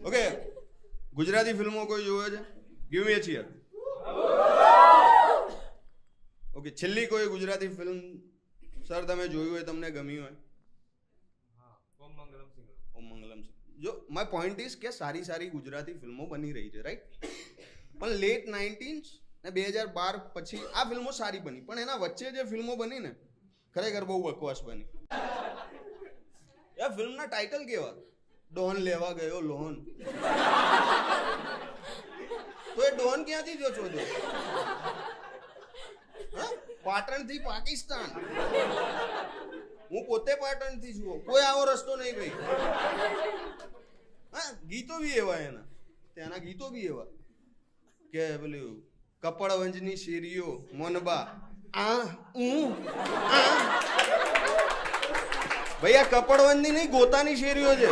Okay, Gujarati ફિલ્મો કોઈ જોવે છે? ગીવ મી અ ચીયર. ઓકે, છેલ્લી કોઈ ગુજરાતી ફિલ્મ સર તમે જોયું હોય, તમને ગમી હોય? ઓમ મંગલમ સિંહ. જો માય પોઈન્ટ ઇઝ કે સારી સારી ગુજરાતી ફિલ્મો બની રહી છે, રાઈટ? પણ લેટ 90s ને 2012 પછી આ ફિલ્મો સારી બની, પણ એના વચ્ચે જે ફિલ્મો બની ને ખરેખર બહુ બકવાસ બની. યાર ફિલ્મના ટાઇટલ કેવા? ડોન લેવા ગયો લોન. તો એ ડોન ક્યાંથી જો છો? પાટણથી પાકિસ્તાન. હું પોતે પાટણથી છું, કોઈ આવો રસ્તો નહીં ભાઈ. હા, ગીતો બી એવા એના, ત્યાંના ગીતો બી એવા કે પેલું કપડવંજની શેરીઓ મોનબા ભાઈ, આ કપડવંજની નહીં ગોતાની શેરીઓ છે.